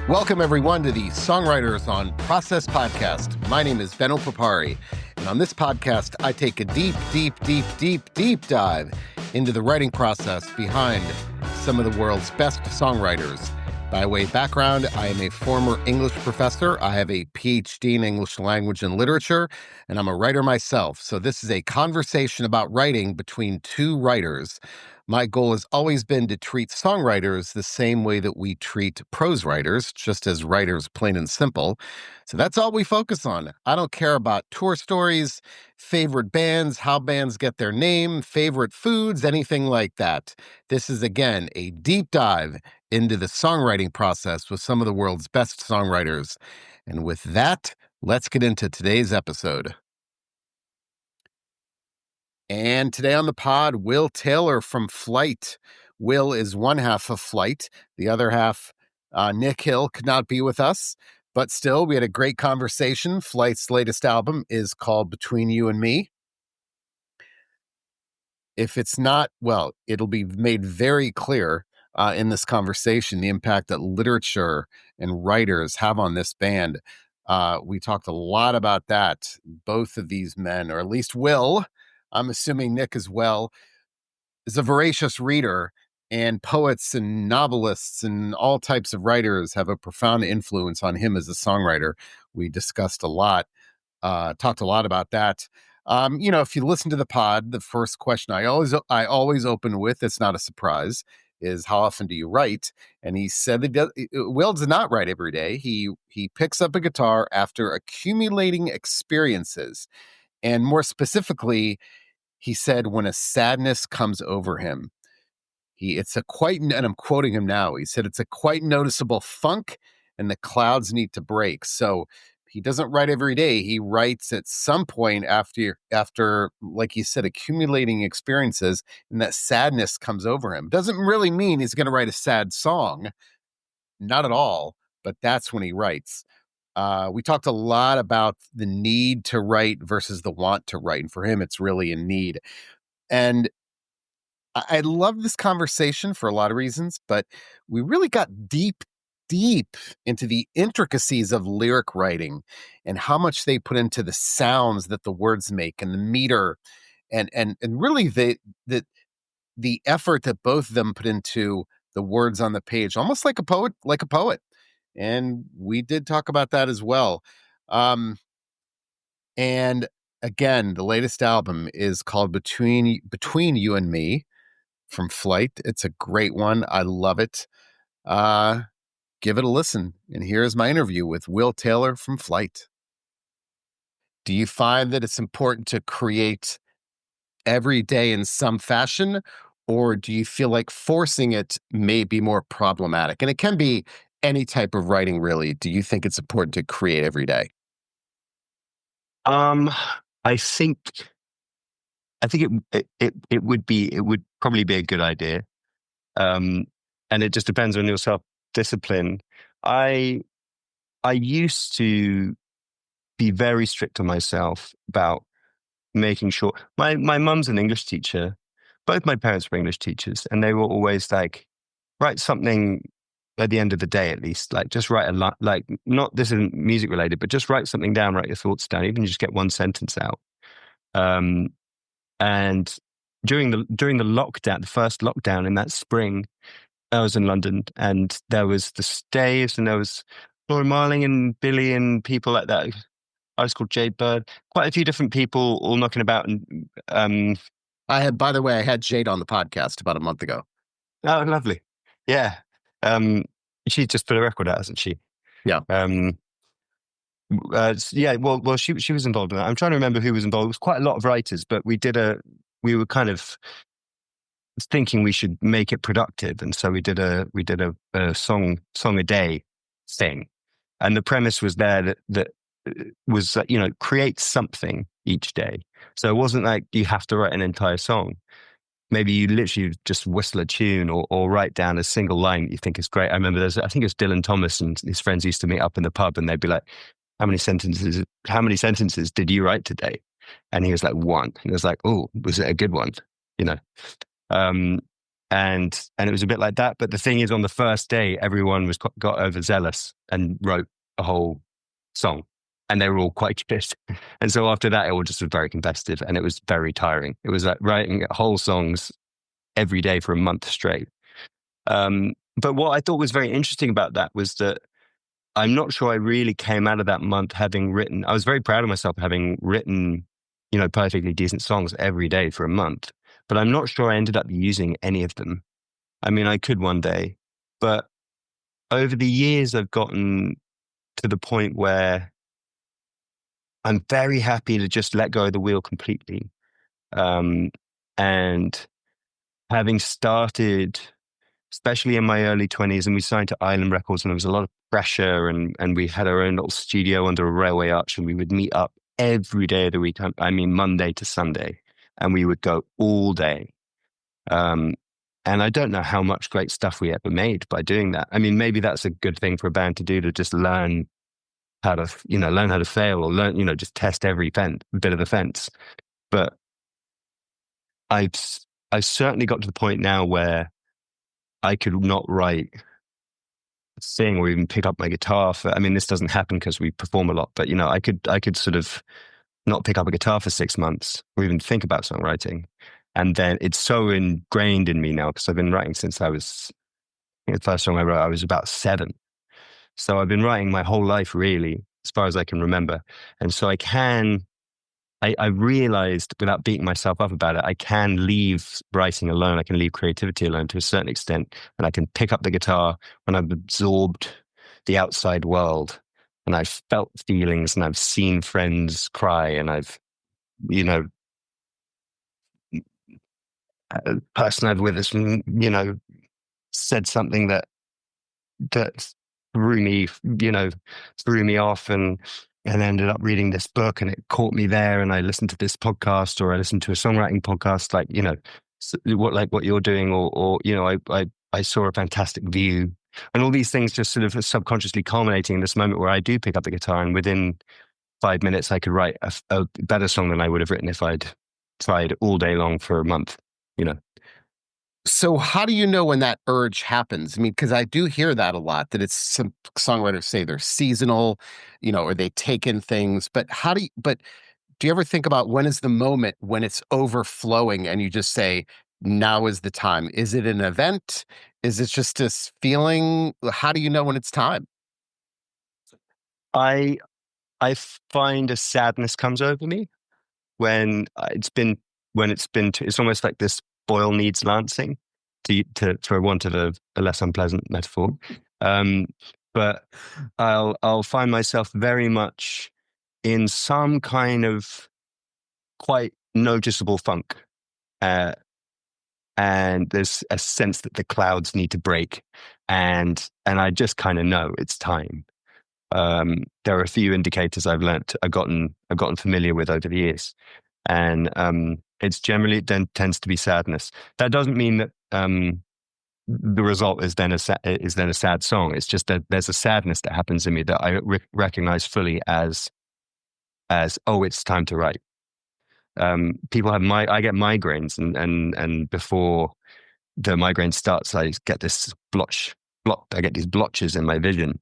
Welcome, everyone, to the Songwriters on Process podcast. My name is Benno Papari, and on this podcast, I take a deep dive into the writing process behind some of the world's best songwriters. By way of background, I am a former English professor. I have a PhD in English language and literature, and I'm a writer myself. So this is a conversation about writing between two writers. My goal has always been to treat songwriters the same way that we treat prose writers, just as writers, plain and simple. So that's all we focus on. I don't care about tour stories, favorite bands, how bands get their name, favorite foods, anything like that. This is, again, a deep dive into the songwriting process with some of the world's best songwriters. And with that, let's get into today's episode. And today on the pod, Will Taylor from Flyte. Will is one half of Flyte. The other half, Nick Hill, could not be with us. But still, we had a great conversation. Flyte's latest album is called Between You and Me. If it's not, well, it'll be made very clear in this conversation the impact that literature and writers have on this band. We talked a lot about that. Both of these men, or at least Will, I'm assuming Nick as well, is a voracious reader, and poets and novelists and all types of writers have a profound influence on him as a songwriter. We discussed a lot, talked a lot about that. If you listen to the pod, the first question I always open with, it's not a surprise, is how often do you write? And he said that Will does not write every day. He picks up a guitar after accumulating experiences. And more specifically, he said, when a sadness comes over him, and I'm quoting him now, he said, it's a quite noticeable funk and the clouds need to break. So he doesn't write every day. He writes at some point after, like he said, accumulating experiences, and that sadness comes over him. Doesn't really mean he's going to write a sad song. Not at all. But that's when he writes. We talked a lot about the need to write versus the want to write. And for him, it's really a need. And I love this conversation for a lot of reasons, but we really got deep into the intricacies of lyric writing and how much they put into the sounds that the words make and the meter and really the effort that both of them put into the words on the page, almost like a poet. And we did talk about that as well. And again, the latest album is called Between You and Me from Flyte. It's a great one. I love it. Give it a listen. And here's my interview with Will Taylor from Flyte. Do you find that it's important to create every day in some fashion, or do you feel like forcing it may be more problematic? And it can be any type of writing, really. Do you think it's important to create every day? I think it would probably be a good idea. And it just depends on your self-discipline. I used to be very strict on myself about making sure. My mum's an English teacher. Both my parents were English teachers, and they were always like, write something at the end of the day, at least, like just write a lot, like not, this isn't music related, but just write something down, write your thoughts down, even just get one sentence out. And during the lockdown, the first lockdown in that spring, I was in London, and there was the Staves, and there was Laura Marling and Billy and people like that. I was called Jade Bird. Quite a few different people all knocking about. And By the way, I had Jade on the podcast about a month ago. Oh, lovely. Yeah. She just put a record out, hasn't she? Yeah. Yeah. Well, she was involved in that. I'm trying to remember who was involved. It was quite a lot of writers, but we were kind of thinking we should make it productive, and so we did a song a day thing, and the premise was there that was create something each day. So it wasn't like you have to write an entire song. Maybe you literally just whistle a tune or write down a single line that you think is great. I remember I think it was Dylan Thomas and his friends used to meet up in the pub, and they'd be like, how many sentences did you write today? And he was like, one. And it was like, oh, was it a good one? and it was a bit like that. But the thing is, on the first day, everyone got overzealous and wrote a whole song, and they were all quite good. And so after that, it all just was very competitive, and it was very tiring. It was like writing whole songs every day for a month straight. But what I thought was very interesting about that was that I'm not sure I really came out of that month having written. I was very proud of myself having written, perfectly decent songs every day for a month. But I'm not sure I ended up using any of them. I mean, I could one day, but over the years, I've gotten to the point where I'm very happy to just let go of the wheel completely. And having started, especially in my early 20s, and we signed to Island Records, and there was a lot of pressure, and we had our own little studio under a railway arch, and we would meet up every day of the week. I mean, Monday to Sunday, and we would go all day. And I don't know how much great stuff we ever made by doing that. I mean, maybe that's a good thing for a band to do, to just learn how to, learn how to fail, or learn, just test every bit of the fence. But I've certainly got to the point now where I could not write a thing or even pick up my guitar for, I mean, this doesn't happen because we perform a lot, but I could sort of not pick up a guitar for 6 months or even think about songwriting. And then it's so ingrained in me now, because I've been writing since I was, I think the first song I wrote, I was about 7. So I've been writing my whole life, really, as far as I can remember. And so I realized, without beating myself up about it, I can leave writing alone. I can leave creativity alone to a certain extent. And I can pick up the guitar when I've absorbed the outside world, and I've felt feelings, and I've seen friends cry, and I've, a person I've with us, said something that threw me off, and ended up reading this book, and it caught me there, and I listened to this podcast, or I listened to a songwriting podcast, what you're doing, or I saw a fantastic view, and all these things just sort of subconsciously culminating in this moment where I do pick up the guitar, and within 5 minutes I could write a better song than I would have written if I'd tried all day long for a month. So how do you know when that urge happens? I mean, because I do hear that a lot, that it's some songwriters say they're seasonal, or they take in things. But do you ever think about when is the moment when it's overflowing and you just say, now is the time? Is it an event? Is it just this feeling? How do you know when it's time? I I find a sadness comes over me when it's almost like this boil needs lancing, for want of a less unpleasant metaphor. Um, but I'll find myself very much in some kind of quite noticeable funk, uh, and there's a sense that the clouds need to break, and I just kind of know it's time. There are a few indicators I've gotten familiar with over the years, and it's generally then tends to be sadness. That doesn't mean that the result is then a sad song. It's just that there's a sadness that happens in me that I recognize fully as oh, it's time to write. People have I get migraines, and before the migraine starts, I get this I get these blotches in my vision.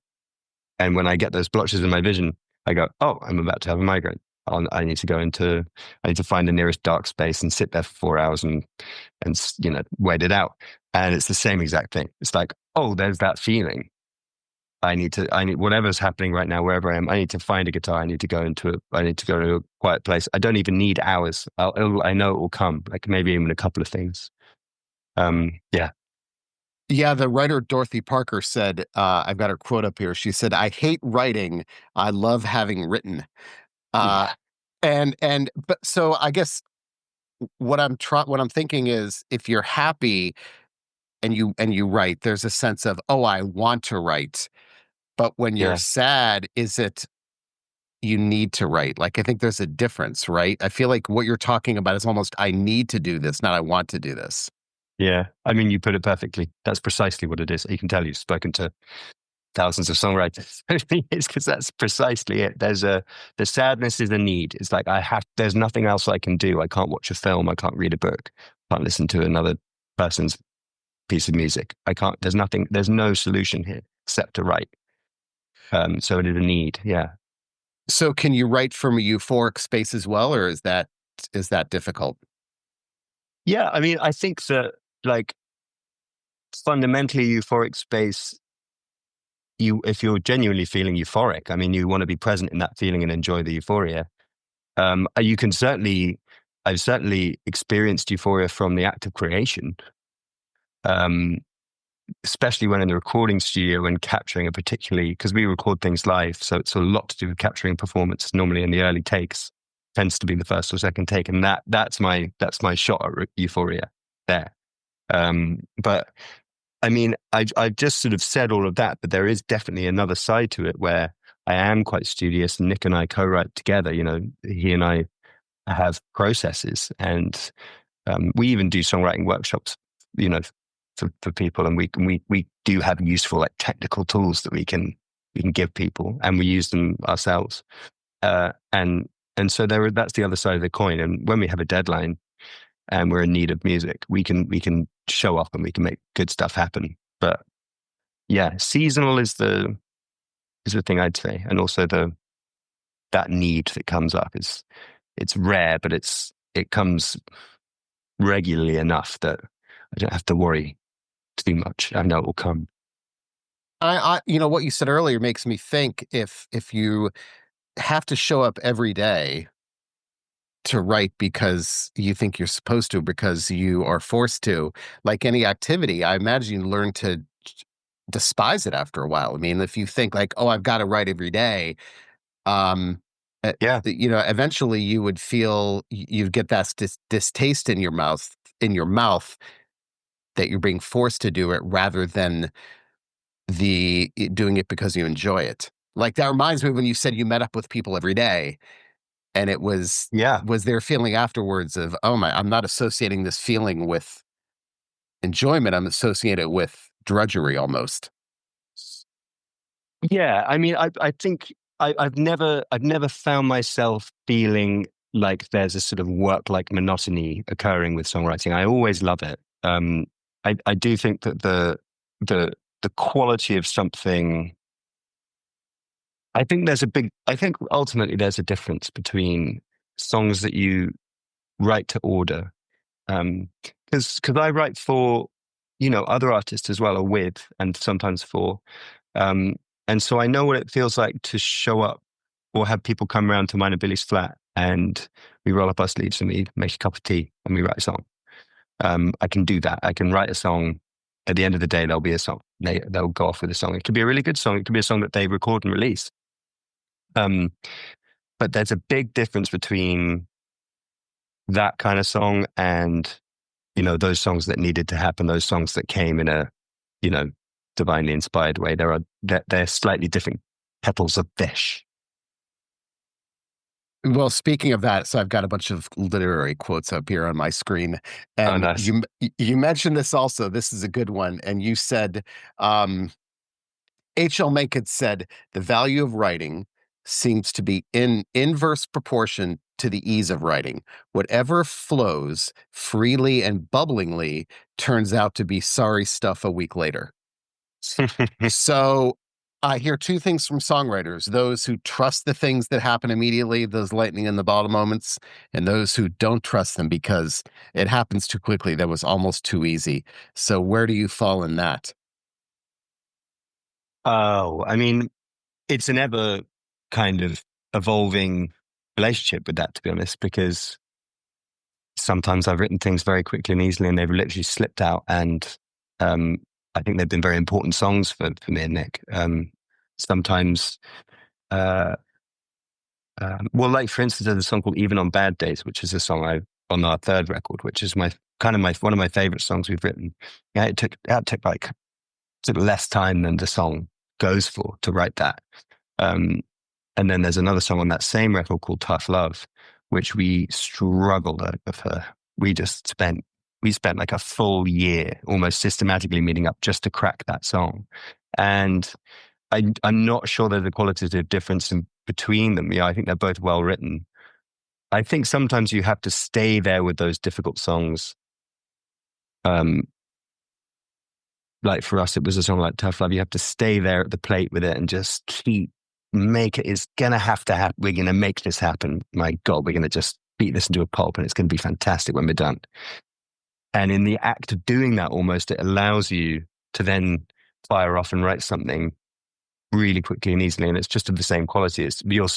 And when I get those blotches in my vision, I go, oh, I'm about to have a migraine. I need to find the nearest dark space and sit there for 4 hours and wait it out. And it's the same exact thing. It's like, oh, there's that feeling. I need whatever's happening right now, wherever I am, I need to find a guitar. I need to go to a quiet place. I don't even need hours. I know it will come, like maybe even a couple of things. Yeah. Yeah, the writer Dorothy Parker said, I've got her quote up here. She said, "I hate writing. I love having written." Uh, Yeah. but so I guess what I'm thinking is, if you're happy and you write, there's a sense of, oh, I want to write. But when you're Yeah. sad, is it you need to write? Like, I think there's a difference, right? I feel like what you're talking about is almost, I need to do this, not I want to do this. Yeah. I mean, you put it perfectly. That's precisely what it is. You can tell you've spoken to thousands of songwriters. It's because that's precisely it. The sadness is a need. It's like, there's nothing else I can do. I can't watch a film. I can't read a book. I can't listen to another person's piece of music. I can't. There's nothing. There's no solution here except to write. So it is a need. Yeah. So can you write from a euphoric space as well, or is that difficult? Yeah. I mean, I think that like fundamentally euphoric space, if you're genuinely feeling euphoric, I mean, you want to be present in that feeling and enjoy the euphoria. You can certainly, I've certainly experienced euphoria from the act of creation, um, especially when in the recording studio and capturing a particularly, because we record things live, so it's a lot to do with capturing performance. Normally in the early takes, tends to be the first or second take, and that's my shot at euphoria there. But I mean, I've just sort of said all of that, but there is definitely another side to it where I am quite studious. And Nick and I co-write together. You know, he and I have processes, and we even do songwriting workshops. You know, for people, and we do have useful like technical tools that we can give people, and we use them ourselves. And so that's the other side of the coin. And when we have a deadline and we're in need of music, we can show up and we can make good stuff happen. But yeah, seasonal is the thing I'd say, and also that need that comes up is it's rare, but it comes regularly enough that I don't have to worry too much. I know it will come. You know, what you said earlier makes me think if you have to show up every day to write because you think you're supposed to, because you are forced to, like any activity, I imagine you learn to despise it after a while. I mean, if you think like, oh, I've got to write every day, um, Yeah, you know, eventually you would feel you'd get that distaste in your mouth that you're being forced to do it rather than doing it because you enjoy it. Like that reminds me when you said you met up with people every day and it yeah. was there feeling afterwards of, oh my, I'm not associating this feeling with enjoyment. I'm associating it with drudgery almost. Yeah, I mean, I think I've never found myself feeling like there's a sort of work-like monotony occurring with songwriting. I always love it. I do think that the the quality of something. I think ultimately there's a difference between songs that you write to order, because I write for other artists as well, or with, and sometimes for. Um, and so I know what it feels like to show up or have people come around to mine and Billy's flat and we roll up our sleeves and we make a cup of tea and we write a song. I can do that. I can write a song. At the end of the day, there'll be a song. They'll go off with a song. It could be a really good song. It could be a song that they record and release. Um, but there's a big difference between that kind of song and those songs that needed to happen, those songs that came in a, you know, divinely inspired way. They're slightly different petals of fish. Well, speaking of that, so I've got a bunch of literary quotes up here on my screen, Oh, and nice. you mentioned this also. This is a good one, and you said um, H.L. Mencken said the value of writing seems to be in inverse proportion to the ease of writing. Whatever flows freely and bubblingly turns out to be sorry stuff a week later. So I hear two things from songwriters: those who trust the things that happen immediately, those lightning in the bottle moments, and those who don't trust them because it happens too quickly. That was almost too easy. So where do you fall in that? Oh, I mean, it's an ever kind of evolving relationship with that, to be honest, because sometimes I've written things very quickly and easily and they've literally slipped out. And um, I think they've been very important songs for me and Nick. Sometimes, uh, well, like for instance, there's a song called "Even on Bad Days," which is a song I on our third record, which is my kind of my one of my favorite songs we've written. Yeah, it took like took less time than the song goes for to write that. Um, and then there's another song on that same record called "Tough Love," which we struggled over. We spent like a full year almost systematically meeting up just to crack that song, and I'm not sure there's a qualitative difference between them. Yeah, I think they're both well written. I think sometimes you have to stay there with those difficult songs, um, like for us, it was a song like Tough Love. You have to stay there at the plate with it and just keep make it. It's gonna have to happen. We're gonna make this happen. My God, we're gonna just beat this into a pulp, and it's gonna be fantastic when we're done. And in the act of doing that, almost it allows you to then fire off and write something really quickly and easily, and it's just of the same quality. It's you're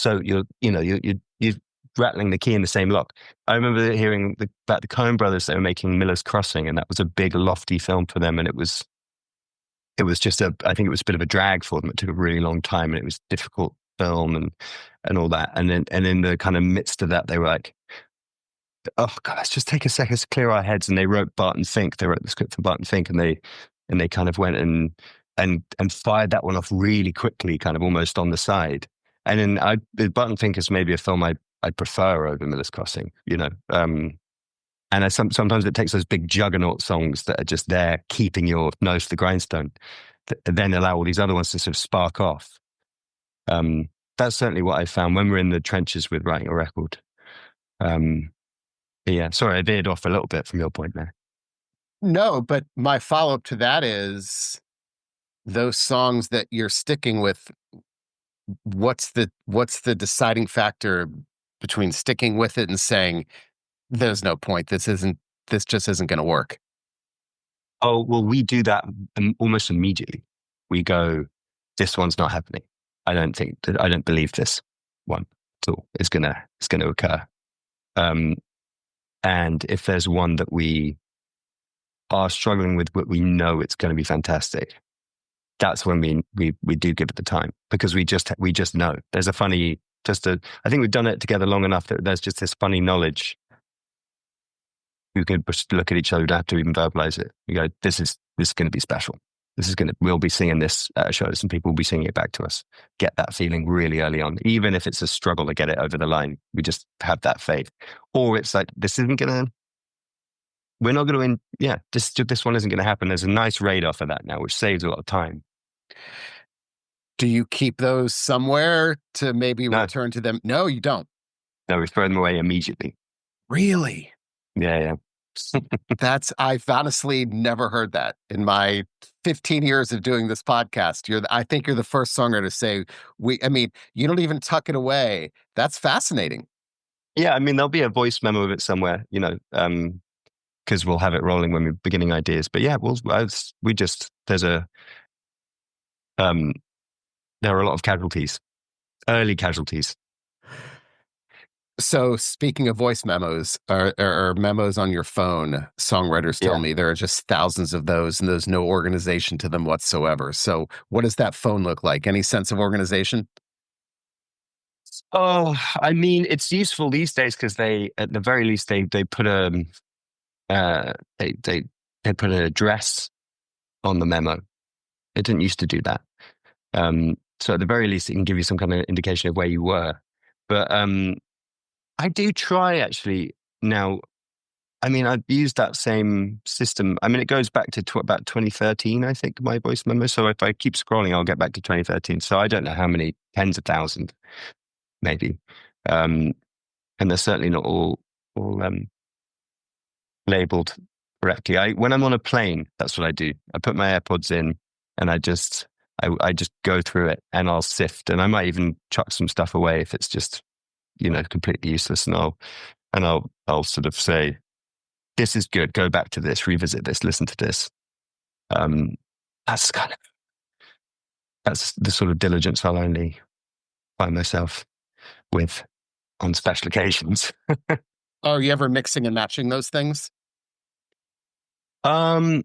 rattling the key in the same lock. I remember hearing about the Coen brothers. They were making Miller's Crossing, and that was a big, lofty film for them, and it was just I think it was a bit of a drag for them. It took a really long time, and it was a difficult film and all that. And then in the kind of midst of that, they were like, "Oh God, let's just take a second to clear our heads." And they wrote Barton Fink. They wrote the script for Barton Fink, and they kind of went and fired that one off really quickly, kind of almost on the side. And then Barton Fink is maybe a film I'd prefer over Miller's Crossing, and sometimes it takes those big juggernaut songs that are just there, keeping your nose to the grindstone, that then allow all these other ones to sort of spark off. That's certainly what I found when we're in the trenches with writing a record. Yeah, sorry, I veered off a little bit from your point there. No, but my follow-up to that is those songs that you're sticking with, what's the deciding factor between sticking with it and saying, "There's no point. This just isn't gonna work"? Oh, well, we do that almost immediately. We go, this one's not happening. I don't believe this one at all is gonna occur. And if there's one that we are struggling with, but we know it's going to be fantastic, that's when we do give it the time, because we just know there's a funny, I think we've done it together long enough that there's just this funny knowledge. You can just look at each other, we don't have to even verbalize it. You go, this is going to be special. We'll be singing this at shows and people will be singing it back to us. Get that feeling really early on, even if it's a struggle to get it over the line. We just have that faith. Or it's like, we're not going to this one isn't going to happen. There's a nice radar for that now, which saves a lot of time. Do you keep those somewhere to maybe No. return to them? No, you don't. No, we throw them away immediately. Really? Yeah. I've honestly never heard that in my 15 years of doing this podcast. I think you're the first songer to say, you don't even tuck it away. That's fascinating. Yeah, I mean, there'll be a voice memo of it somewhere, because we'll have it rolling when we're beginning ideas. But yeah, there are a lot of casualties, early casualties. So speaking of voice memos or memos on your phone, songwriters tell me there are just thousands of those and there's no organization to them whatsoever. So what does that phone look like? Any sense of organization? Oh, I mean, it's useful these days because at the very least, they put they put an address on the memo. It didn't used to do that. So at the very least, it can give you some kind of indication of where you were. But I do try actually now. I mean, I've used that same system. I mean, it goes back to about 2013, I think, my voice memo. So if I keep scrolling, I'll get back to 2013. So I don't know how many tens of thousands, maybe. And they're certainly not all labeled correctly. When I'm on a plane, that's what I do. I put my AirPods in and I just go through it and I'll sift, and I might even chuck some stuff away if it's just, completely useless. And I'll sort of say, this is good. Go back to this, revisit this, listen to this. That's the sort of diligence I'll only find myself with on special occasions. Are you ever mixing and matching those things? No,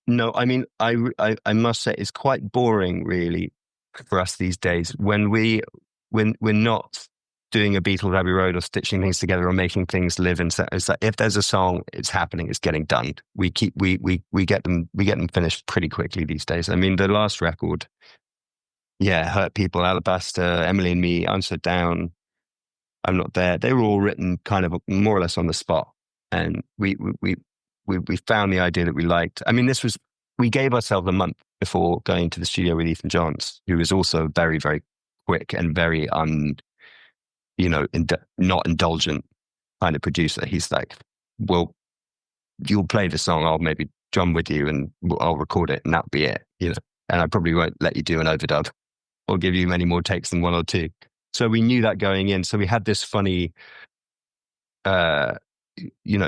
I mean, I must say it's quite boring, really, for us these days when we're not doing a Beatles Abbey Road or stitching things together or making things live. And so it's like, if there's a song, it's happening, it's getting done. We get them finished pretty quickly these days. I mean, the last record, Hurt People, Alabaster, Emily and Me, I'm So Down, I'm Not There. They were all written kind of more or less on the spot. And we found the idea that we liked. I mean, we gave ourselves a month before going to the studio with Ethan Johns, who is also very, very quick and very not indulgent kind of producer. He's like, well, you'll play the song, I'll maybe drum with you and I'll record it and that'll be it, you know. And I probably won't let you do an overdub or give you many more takes than one or two. So we knew that going in. So we had this funny, uh,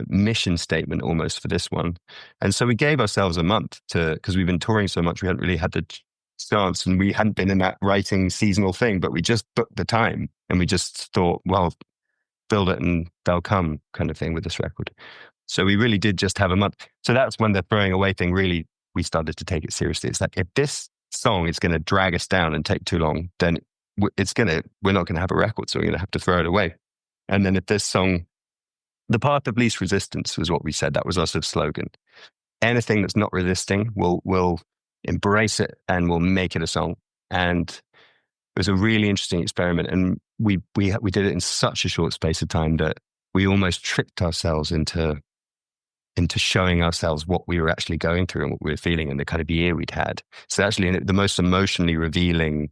mission statement almost for this one. And so we gave ourselves a month because we've been touring so much, we hadn't really had the chance and we hadn't been in that writing seasonal thing, but we just booked the time and we just thought, well, build it and they'll come kind of thing with this record. So we really did just have a month. So that's when the throwing away thing really, we started to take it seriously. It's like, if this song is going to drag us down and take too long, then we're not going to have a record. So we're going to have to throw it away. And then if this song, the path of least resistance was what we said. That was our sort of slogan. Anything that's not resisting, we'll embrace it and we'll make it a song. And it was a really interesting experiment. And we did it in such a short space of time that we almost tricked ourselves into showing ourselves what we were actually going through and what we were feeling and the kind of year we'd had. So actually the most emotionally revealing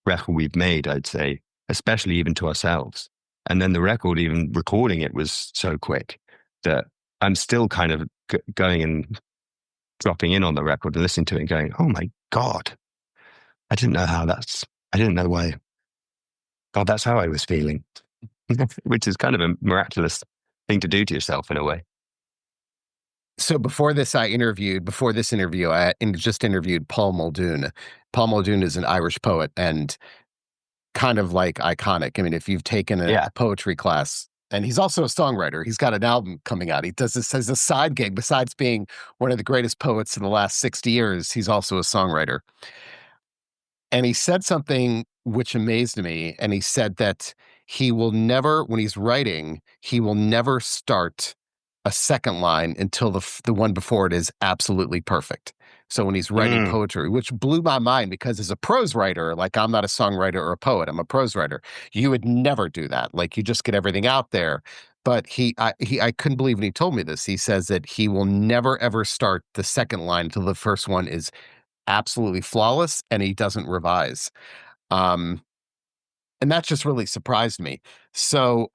record we've made, I'd say, especially even to ourselves. And then the record, even recording it, was so quick that I'm still kind of going and dropping in on the record and listening to it and going, oh my God, I didn't know why. God, that's how I was feeling, which is kind of a miraculous thing to do to yourself in a way. So before this interview, I just interviewed Paul Muldoon. Paul Muldoon is an Irish poet and kind of like iconic. I mean, if you've taken a poetry class, and he's also a songwriter. He's got an album coming out. He does this as a side gig. Besides being one of the greatest poets in the last 60 years, he's also a songwriter. And he said something which amazed me. And he said that he will never, when he's writing, he will never start a second line until the one before it is absolutely perfect. So when he's writing poetry, which blew my mind because as a prose writer, like I'm not a songwriter or a poet, I'm a prose writer. You would never do that. Like you just get everything out there. But I couldn't believe when he told me this. He says that he will never ever start the second line until the first one is absolutely flawless and he doesn't revise. And that just really surprised me. So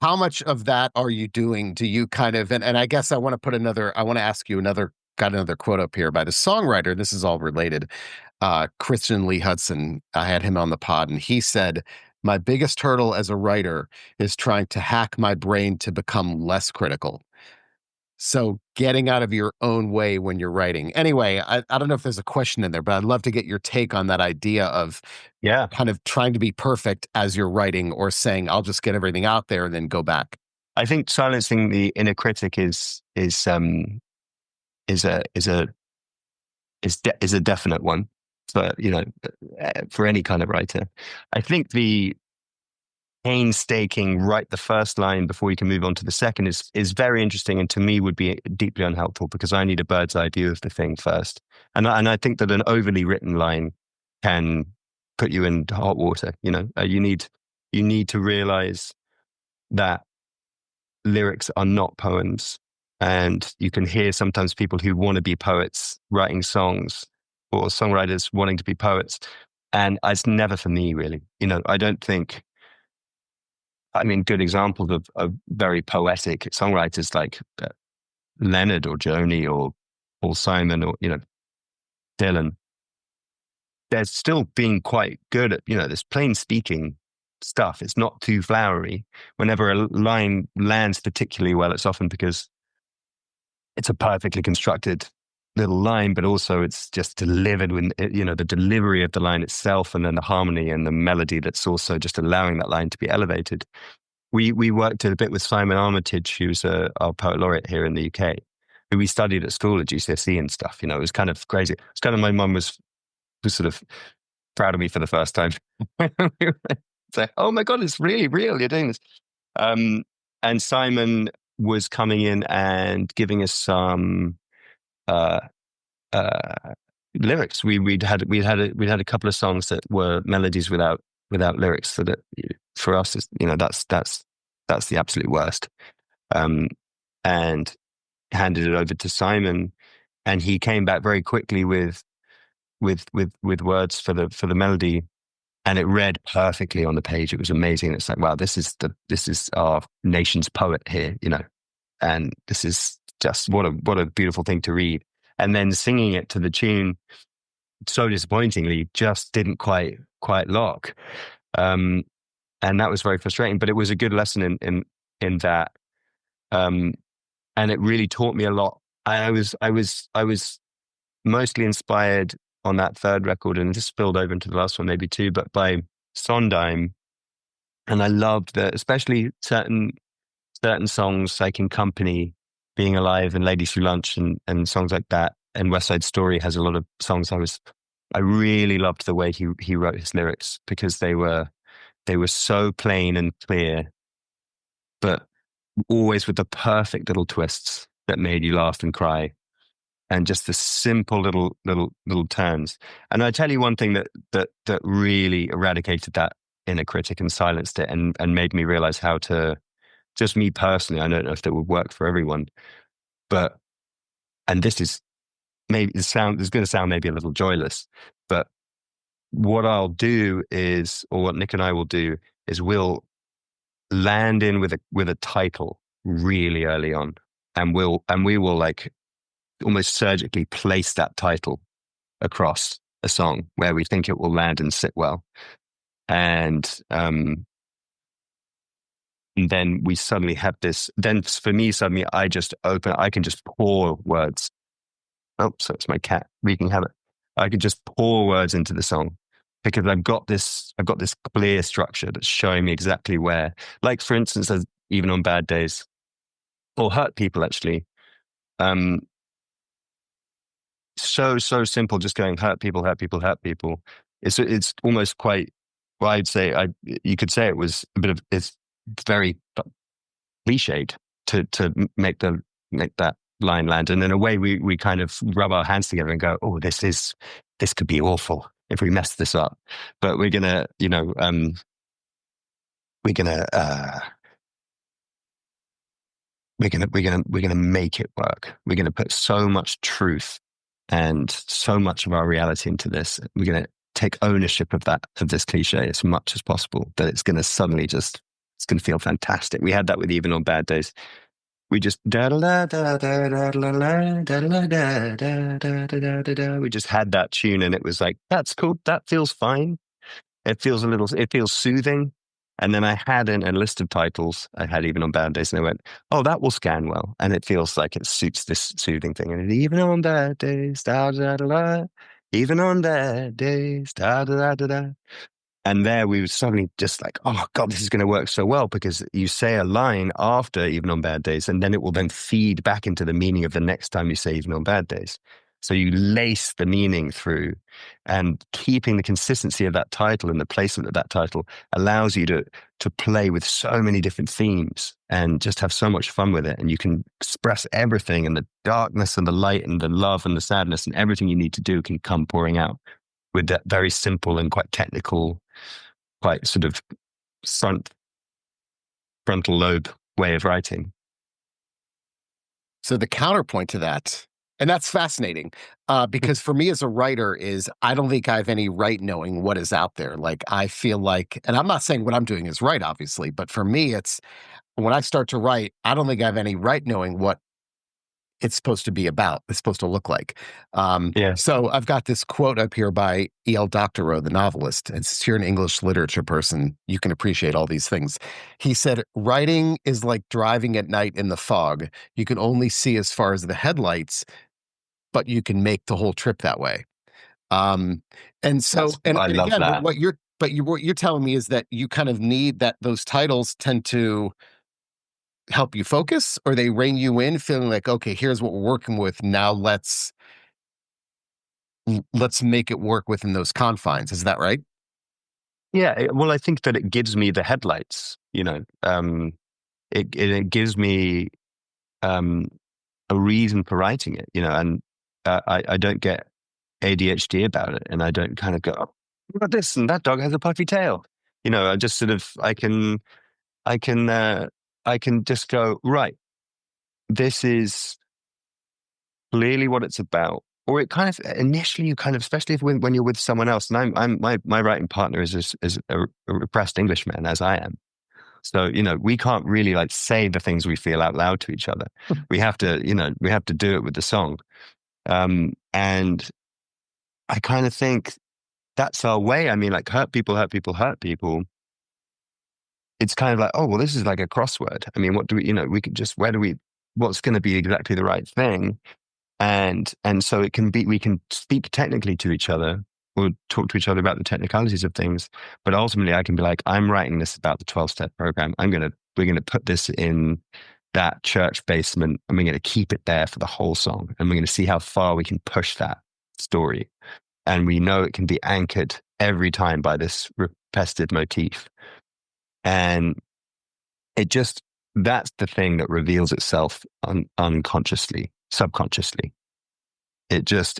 how much of that are you doing? Do you kind of, and I guess I want to ask you got another quote up here by the songwriter. This is all related. Christian Lee Hudson, I had him on the pod and he said, my biggest hurdle as a writer is trying to hack my brain to become less critical. So getting out of your own way when you're writing. Anyway, I don't know if there's a question in there, but I'd love to get your take on that idea of kind of trying to be perfect as you're writing or saying, I'll just get everything out there and then go back. I think silencing the inner critic is a definite one for any kind of writer. I think the painstaking write the first line before you can move on to the second is very interesting, and to me would be deeply unhelpful because I need a bird's eye view of the thing first. And I think that an overly written line can put you in hot water. You need to realize that lyrics are not poems, and you can hear sometimes people who want to be poets writing songs or songwriters wanting to be poets, and it's never for me really. I don't think. I mean, good examples of very poetic songwriters like Leonard or Joni or Paul Simon or, Dylan. They're still being quite good at, this plain speaking stuff. It's not too flowery. Whenever a line lands particularly well, it's often because it's a perfectly constructed little line, but also it's just delivered with, the delivery of the line itself and then the harmony and the melody that's also just allowing that line to be elevated. We worked a bit with Simon Armitage, who's our poet laureate here in the UK, who we studied at school at GCSE and stuff. It was kind of crazy. It's kind of, my mum was sort of proud of me for the first time. It's like, oh my God, it's really real. You're doing this. And Simon was coming in and giving us some lyrics. We'd had a couple of songs that were melodies without lyrics. So that for us is, that's the absolute worst. And handed it over to Simon, and he came back very quickly with words for the melody, and it read perfectly on the page. It was amazing. It's like, wow, this is our nation's poet here, and this is just what a beautiful thing to read. And then singing it to the tune, so disappointingly, just didn't quite lock. Um, and that was very frustrating. But it was a good lesson in that. Um, and it really taught me a lot. I was mostly inspired on that third record, and this spilled over into the last one, maybe too, but by Sondheim. And I loved that, especially certain songs like In Company, Being Alive, and Ladies Who Lunch, and songs like that. And West Side Story has a lot of songs I really loved the way he wrote his lyrics, because they were so plain and clear, but always with the perfect little twists that made you laugh and cry, and just the simple little turns. And I tell you one thing that really eradicated that inner critic and silenced it, and made me realize how to, just me personally, I don't know if that would work for everyone, but, and this is maybe it's going to sound maybe a little joyless, but what I'll do is, or what Nick and I will do, is we'll land in with a title really early on, and we will like almost surgically place that title across a song where we think it will land and sit well. And then we suddenly have this, then for me, suddenly I can just pour words. Oh, so it's my cat wreaking havoc. I could just pour words into the song, because I've got this clear structure that's showing me exactly where, like, for instance, as Even on Bad Days, or Hurt People, actually. Um, so simple, just going hurt people, hurt people, hurt people. It's almost quite, well, you could say it was a bit of, it's very cliched to make that line land. And in a way, we kind of rub our hands together and go, oh, this could be awful if we mess this up. But we're gonna, we're gonna we're gonna make it work. We're gonna put so much truth and so much of our reality into this. We're gonna take ownership of this cliche as much as possible, that it's gonna suddenly it's gonna feel fantastic. We had that with Even on Bad Days. We just da da da da da da da da da da da da da da. We just had that tune, and it was like, that's cool. That feels fine. It feels soothing. And then I had in a list of titles, I had Even on Bad Days, and I went, oh, that will scan well. And it feels like it suits this soothing thing. And even on bad days, da da da da, even on bad days, da da da da da. And there we were suddenly just like, oh God, this is going to work so well, because you say a line after Even on Bad Days, and then it will then feed back into the meaning of the next time you say Even on Bad Days. So you lace the meaning through, and keeping the consistency of that title and the placement of that title allows you to play with so many different themes and just have so much fun with it. And you can express everything, and the darkness and the light and the love and the sadness, and everything you need to do can come pouring out with that very simple and quite technical, quite sort of frontal lobe way of writing. So the counterpoint to that, and that's fascinating, because for me as a writer is, I don't think I have any right knowing what is out there. Like, I feel like, and I'm not saying what I'm doing is right, obviously, but for me, it's when I start to write, I don't think I have any right knowing what it's supposed to be about, it's supposed to look like. Yeah. So I've got this quote up here by E.L. Doctorow, the novelist, and since you're an English literature person, you can appreciate all these things. He said, writing is like driving at night in the fog. You can only see as far as the headlights, but you can make the whole trip that way. And so, I and love again, that. what you're telling me is that you kind of need that, those titles tend to help you focus, or they rein you in, feeling like, okay, here's what we're working with. Now let's make it work within those confines. Is that right? Yeah. Well, I think that it gives me the headlights, it gives me a reason for writing it, and I don't get ADHD about it, and I don't kind of go, oh, look at this, and that dog has a puffy tail. I just sort of, I can, I can just go, right, this is clearly what it's about. Or it kind of, initially you kind of, especially when you're with someone else, and my writing partner is a repressed Englishman, as I am. So, we can't really like say the things we feel out loud to each other. We have to, we have to do it with the song. And I kind of think that's our way. I mean, like hurt people, hurt people, hurt people. It's kind of like, oh, well, this is like a crossword. I mean, what do we, we can just, what's going to be exactly the right thing? And so it can be, we can speak technically to each other or talk to each other about the technicalities of things. But ultimately I can be like, I'm writing this about the 12-step program. We're going to put this in that church basement and we're going to keep it there for the whole song. And we're going to see how far we can push that story. And we know it can be anchored every time by this repetitive motif. And that's the thing that reveals itself unconsciously, subconsciously. It just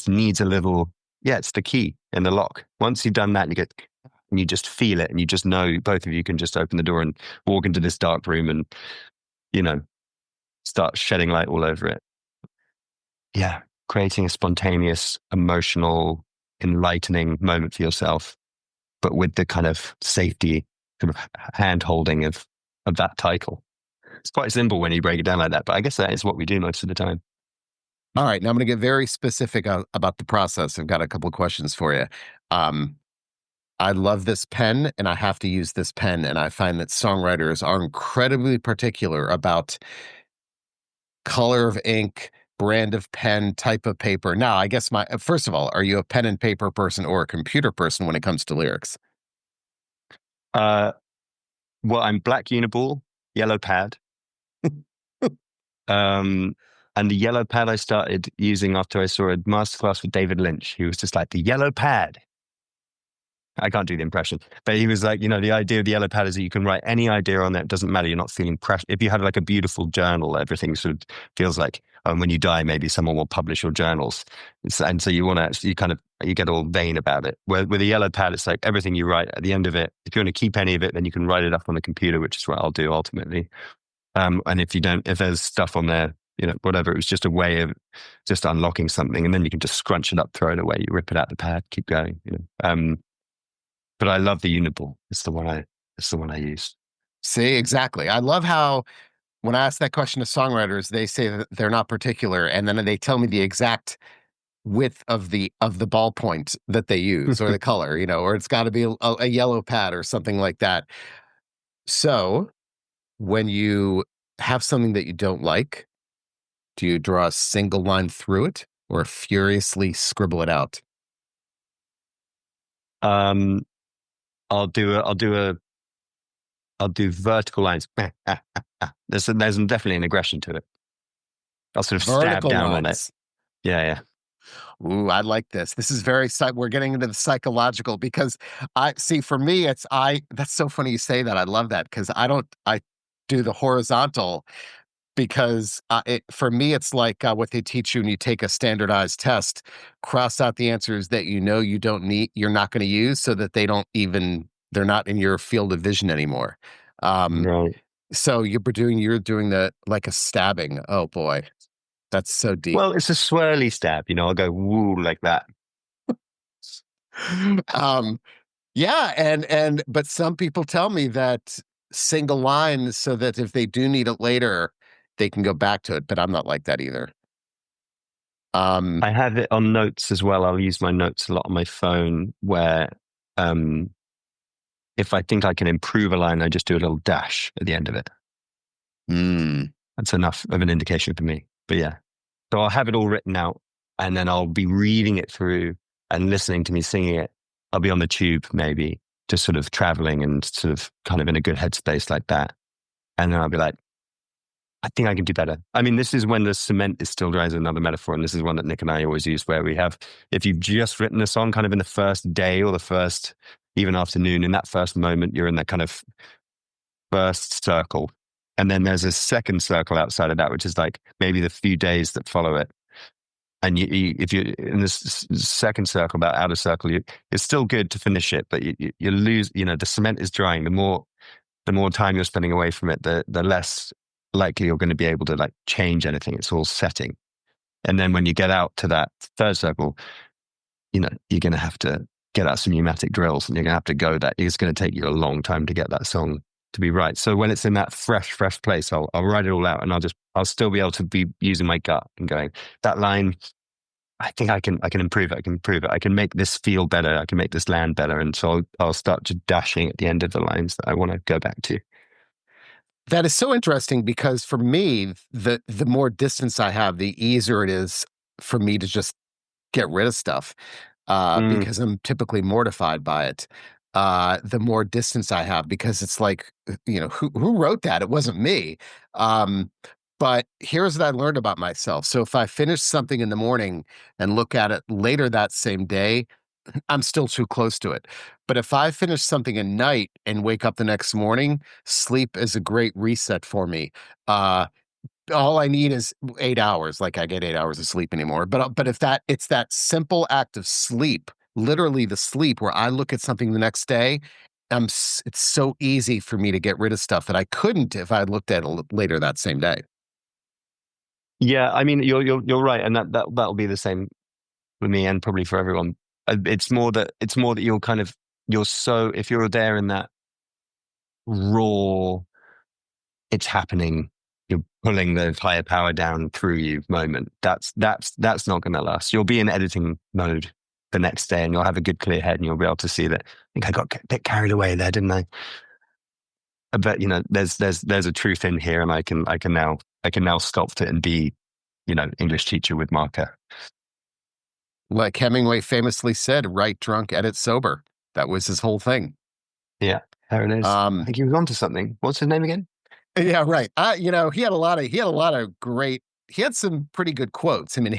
needs a little, it's the key in the lock. Once you've done that, and you just feel it and you just know both of you can just open the door and walk into this dark room and, start shedding light all over it. Yeah. Creating a spontaneous, emotional, enlightening moment for yourself, but with the kind of safety, sort of hand holding of that title. It's quite simple when you break it down like that, but I guess that is what we do most of the time. All right. Now I'm going to get very specific about the process. I've got a couple of questions for you. I love this pen and I have to use this pen. And I find that songwriters are incredibly particular about color of ink, brand of pen, type of paper. Now, I guess first of all, are you a pen and paper person or a computer person when it comes to lyrics? Well, I'm black uniball, yellow pad. And the yellow pad I started using after I saw a masterclass with David Lynch. He was just like, the yellow pad. I can't do the impression, but he was like, the idea of the yellow pad is that you can write any idea on there. It doesn't matter. You're not feeling pressure. If you had like a beautiful journal, everything sort of feels like when you die, maybe someone will publish your journals. And so you get all vain about it. With a yellow pad, it's like everything you write at the end of it. If you want to keep any of it, then you can write it up on the computer, which is what I'll do ultimately. And if there's stuff on there, whatever, it was just a way of just unlocking something. And then you can just scrunch it up, throw it away. You rip it out the pad, keep going, But I love the Uniball. It's the one I use. See, exactly. I love how when I ask that question to songwriters, they say that they're not particular, and then they tell me the exact width of the ballpoint that they use or the color, or it's got to be a yellow pad or something like that. So when you have something that you don't like, do you draw a single line through it or furiously scribble it out? I'll do vertical lines. There's definitely an aggression to it. I'll sort of stab Vertical down on it. lines. Yeah. Ooh, I like this. This is we're getting into the psychological because for me, that's so funny you say that. I love that because I do the horizontal because for me, it's like what they teach you when you take a standardized test, cross out the answers that you're not going to use so that they're not in your field of vision anymore. Right. So you're doing like a stabbing. Oh boy, that's so deep. Well, it's a swirly stab, I'll go woo like that. Yeah, but some people tell me that single line so that if they do need it later, they can go back to it, but I'm not like that either. I have it on notes as well. I'll use my notes a lot on my phone where if I think I can improve a line, I just do a little dash at the end of it. That's enough of an indication for me. But yeah, so I'll have it all written out and then I'll be reading it through and listening to me singing it. I'll be on the tube maybe just sort of traveling and sort of kind of in a good headspace like that. And then I'll be like, I think I can do better. I mean, this is when the cement is still dry is another metaphor. And this is one that Nick and I always use where if you've just written a song kind of in the first day or the first even afternoon, in that first moment, you're in that kind of first circle. And then there's a second circle outside of that, which is like maybe the few days that follow it. And if you're in this second circle, that outer circle, it's still good to finish it, but you lose, the cement is drying. The more time you're spending away from it, the less likely you're going to be able to like change anything. It's all setting. And then when you get out to that third circle, you're going to have to get out some pneumatic drills, and you're going to have to go that. It's going to take you a long time to get that song to be right. So when it's in that fresh place, I'll write it all out, and I'll still be able to be using my gut and going, that line, I think I can improve it. I can improve it. I can make this feel better. I can make this land better. And so I'll start just dashing at the end of the lines that I want to go back to. That is so interesting because for me, the more distance I have, the easier it is for me to just get rid of stuff, Mm. because I'm typically mortified by it. The more distance I have, because it's like, who wrote that? It wasn't me. Um, but here's what I learned about myself. So if I finish something in the morning and look at it later that same day, I'm still too close to it. But if I finish something at night and wake up the next morning, sleep is a great reset for me. Uh, all I need is 8 hours. Like I get 8 hours of sleep anymore. But if it's that simple act of sleep, literally the sleep, where I look at something the next day, it's so easy for me to get rid of stuff that I couldn't if I looked at it later that same day. Yeah, I mean, you're right, and that'll be the same for me and probably for everyone. It's more that you're so, if you're there in that raw, it's happening, you're pulling the higher power down through you moment. That's not going to last. You'll be in editing mode the next day, and you'll have a good clear head, and you'll be able to see that. I think I got a bit carried away there, didn't I? But there's a truth in here, and I can now sculpt it and be, English teacher with marker. Like Hemingway famously said, write drunk, edit sober. That was his whole thing. Yeah, there it is. I Um, think he was onto something. What's his name again? Yeah, right. He had some pretty good quotes. I mean,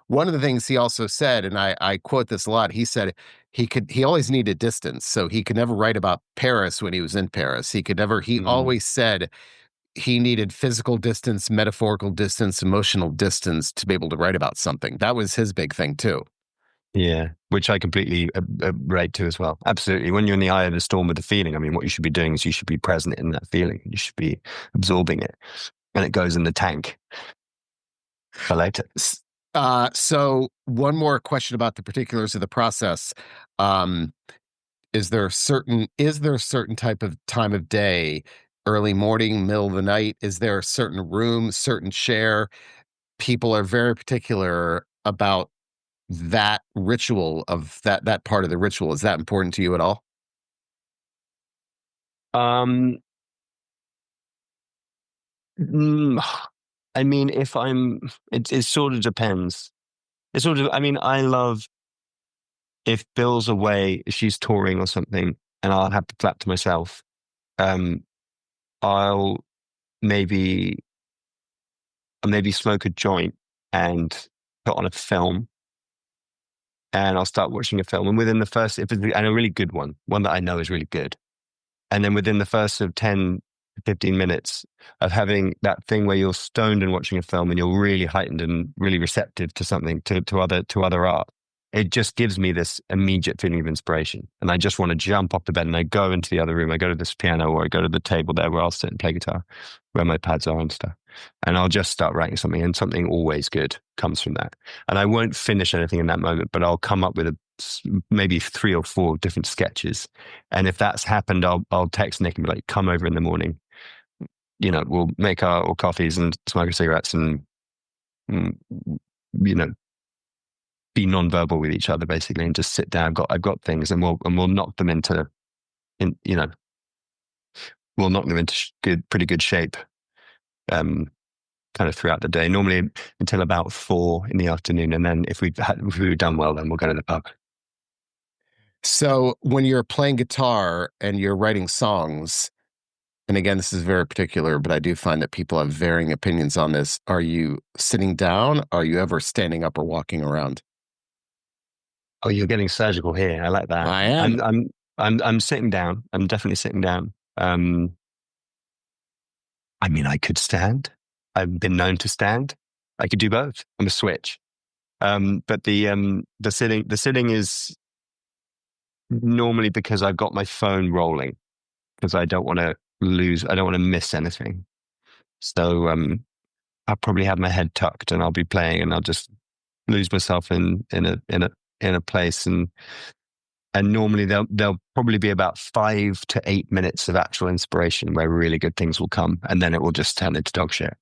one of the things he also said, and I quote this a lot, he said he always needed distance. So he could never write about Paris when he was in Paris. He Mm, always said he needed physical distance, metaphorical distance, emotional distance to be able to write about something. That was his big thing too. yeah, which I completely relate to as well. Absolutely. When you're in the eye of the storm with the feeling, I mean, what you should be doing is you should be present in that feeling. You should be absorbing it, and it goes in the tank for later. So one more question about the particulars of the process. Um, is there a certain type of time of day, early morning, middle of the night? Is there a certain room, certain chair? People are very particular about that ritual, of that part of the ritual. Is that important to you at all? Um, mm, I mean, it sort of depends. I mean, I love if Bill's away, if she's touring or something, and I'll have the flat to myself. Um, I'll maybe maybe smoke a joint and put on a film, and I'll start watching a film. And within the first, if it's and a really good one that I know is really good, and then within the first sort of 10 to 15 minutes of having that thing where you're stoned and watching a film, and you're really heightened and really receptive to something, to other art, it just gives me this immediate feeling of inspiration. And I just want to jump off the bed, and I go into the other room. I go to this piano, or I go to the table there where I'll sit and play guitar, where my pads are and stuff. And I'll just start writing something, and something always good comes from that. And I won't finish anything in that moment, but I'll come up with maybe 3 or 4 different sketches. And if that's happened, I'll text Nick and be like, "Come over in the morning. We'll make our coffees and smoke our cigarettes, and mm, you know be non-verbal with each other, basically, and just sit down. I've got things, and we'll knock them in you know we'll knock them into pretty good shape, um kind of throughout the day, normally until about 4 in the afternoon. And then if we've done well, then we'll go to the pub. So when you're playing guitar and you're writing songs, and again, this is very particular, but I do find that people have varying opinions on this. Are you sitting down? Are you ever standing up or walking around? Oh, you're getting surgical here. I like that. I am. I'm sitting down. I'm definitely sitting down. I mean, I could stand. I've been known to stand. I could do both. I'm a switch. But the sitting is normally because I've got my phone rolling, because I don't want to miss anything. So I'll probably have my head tucked, and I'll be playing, and I'll just lose myself in a place, and And normally there'll probably be about 5 to 8 minutes of actual inspiration where really good things will come, and then it will just turn into dog shit.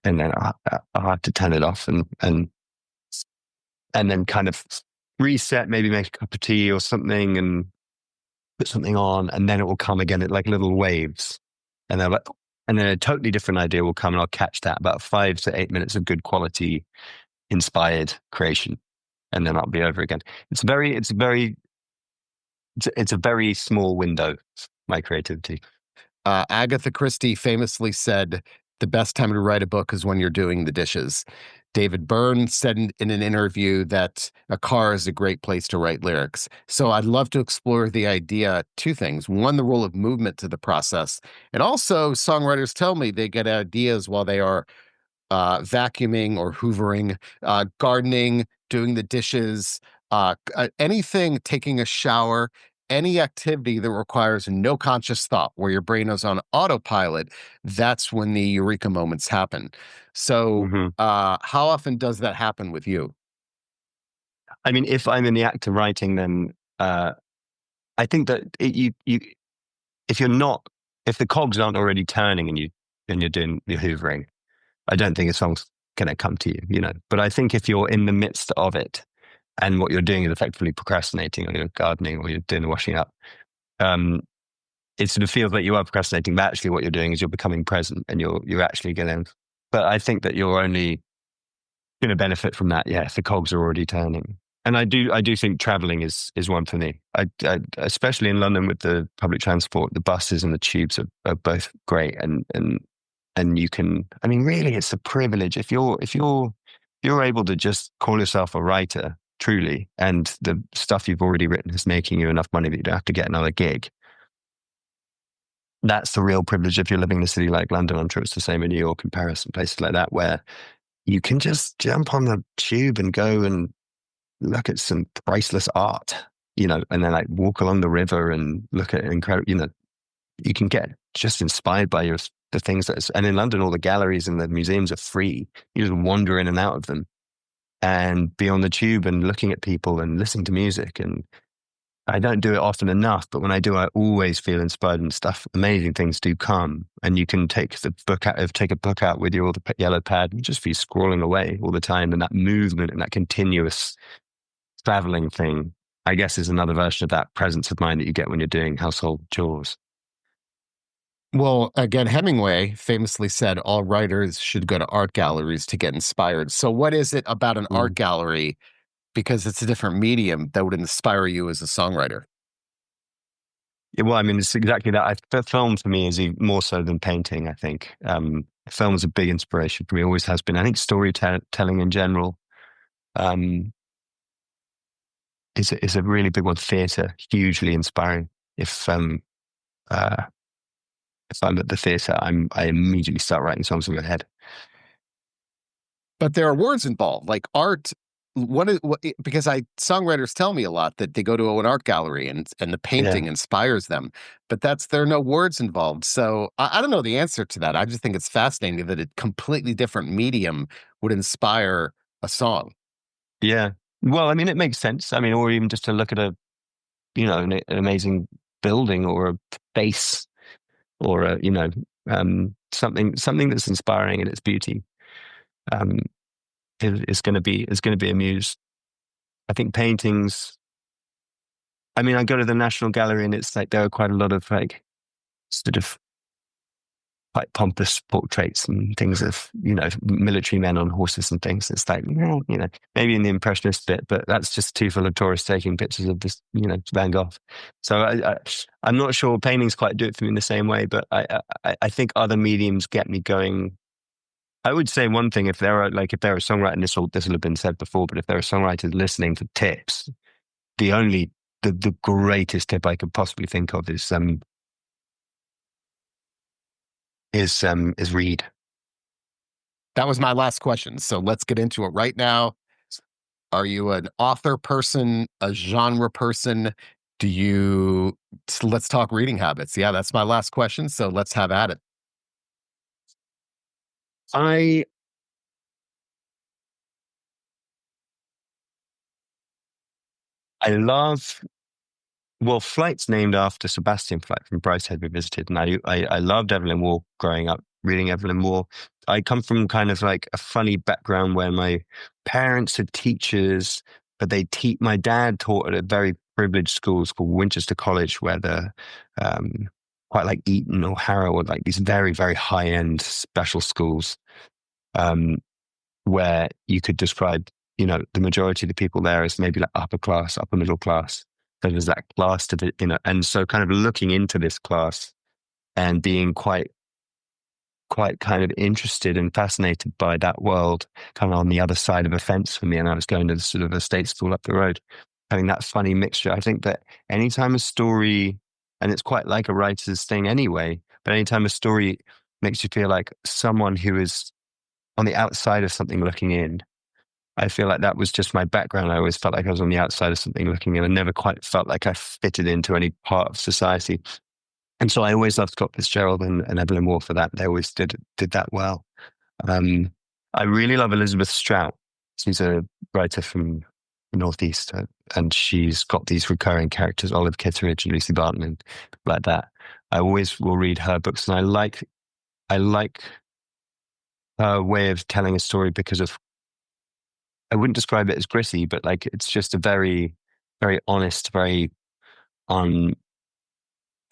And then I'll have to turn it off and then kind of reset, maybe make a cup of tea or something, and put something on, and then it will come again at like little waves, and they're like, and then a totally different idea will come, and I'll catch that about 5 to 8 minutes of good quality inspired creation, and then I'll be over again. It's a very small window, my creativity. Agatha Christie famously said, the best time to write a book is when you're doing the dishes. David Byrne said in an interview that a car is a great place to write lyrics. So I'd love to explore the idea, two things. One, the role of movement to the process. And also, songwriters tell me they get ideas while they are vacuuming or hoovering, gardening, doing the dishes, anything, taking a shower, any activity that requires no conscious thought, where your brain is on autopilot, that's when the eureka moments happen. So, Mm-hmm. how often does that happen with you? I mean, if I'm in the act of writing, then I think that you if you're not, if the cogs aren't already turning and you're doing your hoovering, I don't think a song's going to come to you, you know. But I think if you're in the midst of it and what you're doing is effectively procrastinating, or you're gardening, or you're doing the washing up, um, it sort of feels like you are procrastinating, but actually what you're doing is you're becoming present, and you're actually going to. But I think that you're only going to benefit from that, yeah, if the cogs are already turning. And I do think traveling is one for me. Especially in London with the public transport, the buses and the tubes are both great, and you can. I mean, really, it's a privilege if you're able to just call yourself a writer truly, and the stuff you've already written is making you enough money that you don't have to get another gig. That's the real privilege if you're living in a city like London. I'm sure it's the same in New York and Paris and places like that, where you can just jump on the tube and go and look at some priceless art, you know, and then like walk along the river and look at incredible, you know, you can get just inspired by the things and in London, all the galleries and the museums are free. You just wander in and out of them and be on the tube and looking at people and listening to music. And I don't do it often enough, but when I do, I always feel inspired and stuff. Amazing things do come, and you can take a book out with you, or the yellow pad, and just be scrolling away all the time. And that movement and that continuous traveling thing, I guess, is another version of that presence of mind that you get when you're doing household chores. Well, again, Hemingway famously said all writers should go to art galleries to get inspired. So, what is it about an art Mm. gallery, because it's a different medium, that would inspire you as a songwriter? Yeah, well, I mean, it's exactly that. Film for me is even more so than painting, I think. Film is a big inspiration for me, always has been. I think storytelling in general um, is a really big one. Theatre, hugely inspiring. If um, uh, if I'm at the theatre, I immediately start writing songs in my head. But there are words involved, like art. Because I songwriters tell me a lot that they go to an art gallery and the Yeah. painting inspires them, but there are no words involved. So I don't know the answer to that. I just think it's fascinating that a completely different medium would inspire a song. Yeah. Well, I mean, it makes sense. I mean, or even just to look at an amazing building or a face or something that's inspiring in its beauty. Um, is going to be a muse. I think paintings. I mean, I go to the National Gallery and it's like there are quite a lot of like sort of quite pompous portraits and things of military men on horses and things. It's like maybe in the impressionist bit, but that's just too full of tourists taking pictures of this Van Gogh. So I'm not sure paintings quite do it for me in the same way, but I think other mediums get me going. I would say one thing: if there are songwriters, and this will have been said before, but if there are songwriters listening for tips, the only the greatest tip I could possibly think of is read. That was my last question. So let's get into it right now. Are you an author person, a genre person? Let's talk reading habits. Yeah, that's my last question. So let's have at it. I I love Well, Flyte's named after Sebastian Flyte from Brideshead Revisited, and I loved Evelyn Waugh growing up, reading Evelyn Waugh. I come from kind of like a funny background where my parents are teachers, but they teach. My dad taught at a very privileged school called Winchester College, where the quite like Eton or Harrow, or like these very very high end special schools, um, where you could describe, the majority of the people there as maybe like upper class, upper middle class. So there's that class to the, and so kind of looking into this class and being quite kind of interested and fascinated by that world, kind of on the other side of a fence for me. And I was going to sort of a state school up the road, having that funny mixture. I think that anytime a story, and it's quite like a writer's thing anyway, but anytime a story makes you feel like someone who is on the outside of something looking in, I feel like that was just my background. I always felt like I was on the outside of something looking in. I never quite felt like I fitted into any part of society. And so I always loved Scott Fitzgerald and Evelyn Waugh for that. They always did that well. Um, I really love Elizabeth Strout. She's a writer from the Northeast, and she's got these recurring characters, Olive Kitteridge and Lucy Barton and like that. I always will read her books, and I like her way of telling a story because of, I wouldn't describe it as gritty, but like it's just a very, very honest, very on,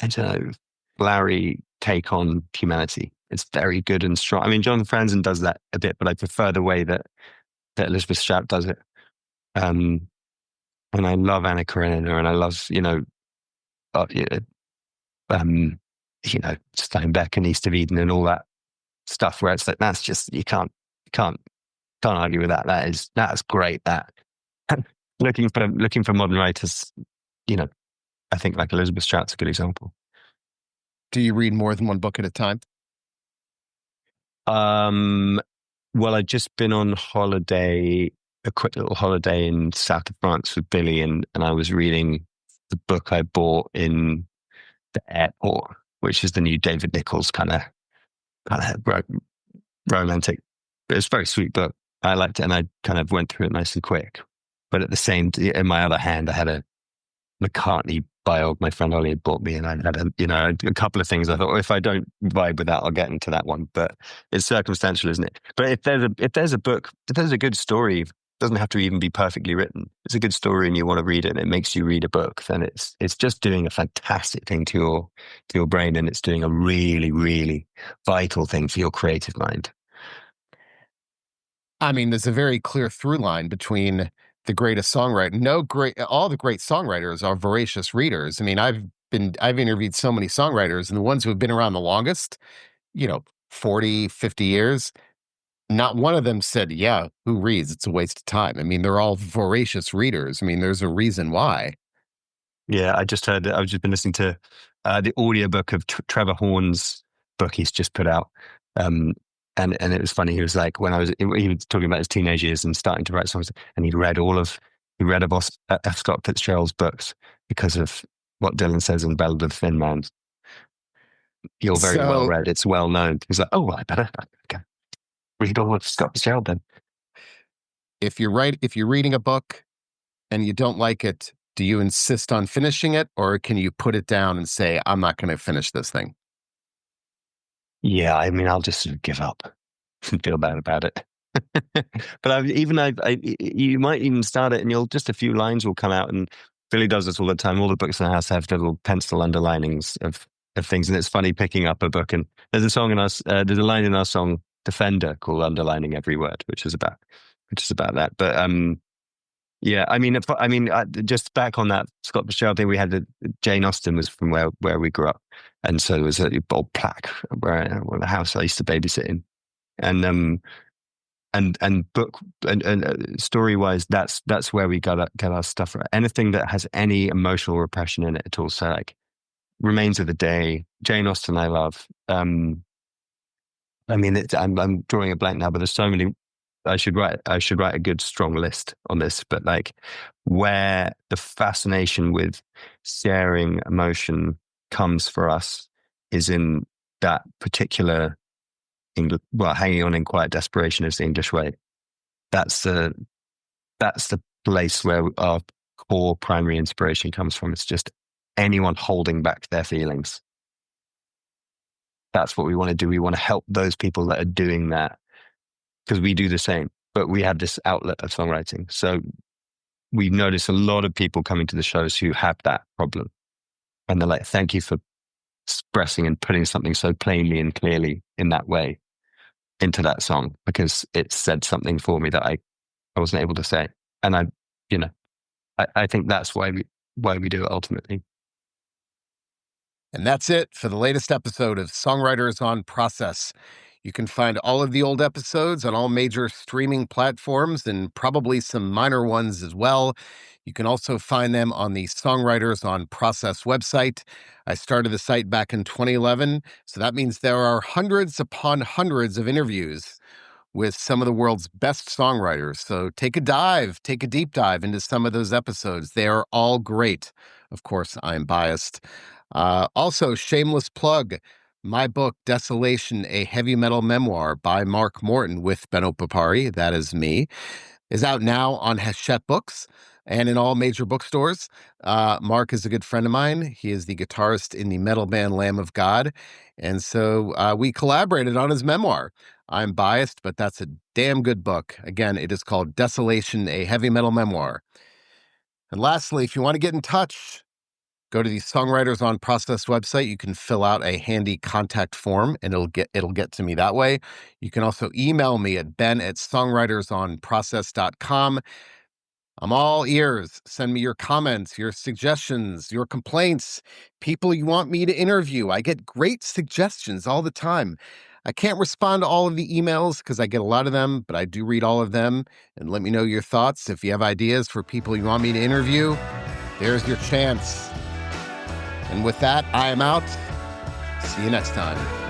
I don't know, flowery take on humanity. It's very good and strong. I mean, Jonathan Franzen does that a bit, but I prefer the way that Elizabeth Strout does it. Um, and I love Anna Karenina, and I love, uh, you know, um, Steinbeck and East of Eden and all that stuff. Where it's like that's just can't argue with that. That's great. That looking for modern writers, you know, I think like Elizabeth Strout's a good example. Do you read more than one book at a time? Um, well, I'd just been on holiday, a quick little holiday in south of France with Billy, and I was reading the book I bought in the airport, which is the new David Nichols kind of romantic. It was a very sweet book. I liked it, and I kind of went through it nice and quick. But at the same, in my other hand, I had a McCartney bio my friend Ollie had bought me, and I had a couple of things. I thought, well, if I don't vibe with that, I'll get into that one. But it's circumstantial, isn't it? But if there's a book, if there's a good story, it doesn't have to even be perfectly written. It's a good story, and you want to read it, and it makes you read a book. Then it's just doing a fantastic thing to your brain, and it's doing a really really vital thing for your creative mind. I mean, there's a very clear through line between the greatest songwriter. No great, all the great songwriters are voracious readers. I mean, I've interviewed so many songwriters, and the ones who have been around the longest, 40, 50 years, not one of them said, yeah, who reads? It's a waste of time. I mean, they're all voracious readers. I mean, there's a reason why. Yeah, I just heard. I've just been listening to the audiobook of Trevor Horn's book he's just put out. And it was funny. He was like, he was talking about his teenage years and starting to write songs, and he read Scott Fitzgerald's books because of what Dylan says in Ballad of the Thin Man. You're very well So read. It's well known. He's like, oh, I better okay, read all of Scott Fitzgerald then. if you're reading a book and you don't like it, do you insist on finishing it, or can you put it down and say, I'm not going to finish this thing? Yeah, I mean, I'll just sort of give up and feel bad about it. But you might even start it, and you'll just a few lines will come out. And Billy does this all the time. All the books in the house have little pencil underlinings of things, and it's funny picking up a book. And there's a line in our song "Defender" called "Underlining Every Word," which is about that. But yeah, just back on that Scott Fitzgerald thing, we had Jane Austen was from where we grew up, and so there was a old plaque where the house I used to babysit in, and book and story wise, that's where we get our stuff right. Anything that has any emotional repression in it at all. So like Remains of the Day, Jane Austen, I love. I mean, I'm drawing a blank now, but there's so many. I should write a good strong list on this, but like where the fascination with sharing emotion comes for us is in that particular hanging on in quiet desperation is the English way. That's the place where our core primary inspiration comes from. It's just anyone holding back their feelings. That's what we want to do. We want to help those people that are doing that, because we do the same, but we have this outlet of songwriting. So we notice a lot of people coming to the shows who have that problem. And they're like, thank you for expressing and putting something so plainly and clearly in that way into that song, because it said something for me that I wasn't able to say. And I think that's why we do it ultimately. And that's it for the latest episode of Songwriters on Process. You can find all of the old episodes on all major streaming platforms and probably some minor ones as well. You can also find them on the Songwriters on Process website. I started the site back in 2011, so that means there are hundreds upon hundreds of interviews with some of the world's best songwriters. So take a deep dive into some of those episodes. They are all great. Of course, I'm biased. Also, shameless plug, my book, Desolation, a Heavy Metal Memoir by Mark Morton with Benno Papari, that is me, is out now on Hachette Books and in all major bookstores. Mark is a good friend of mine. He is the guitarist in the metal band Lamb of God. And so we collaborated on his memoir. I'm biased, but that's a damn good book. Again, it is called Desolation, a Heavy Metal Memoir. And lastly, if you want to get in touch, go to the Songwriters on Process website. You can fill out a handy contact form, and it'll get to me that way. You can also email me at ben@songwritersonprocess.com. I'm all ears. Send me your comments, your suggestions, your complaints, people you want me to interview. I get great suggestions all the time. I can't respond to all of the emails because I get a lot of them, but I do read all of them. And let me know your thoughts. If you have ideas for people you want me to interview, there's your chance. And with that, I am out. See you next time.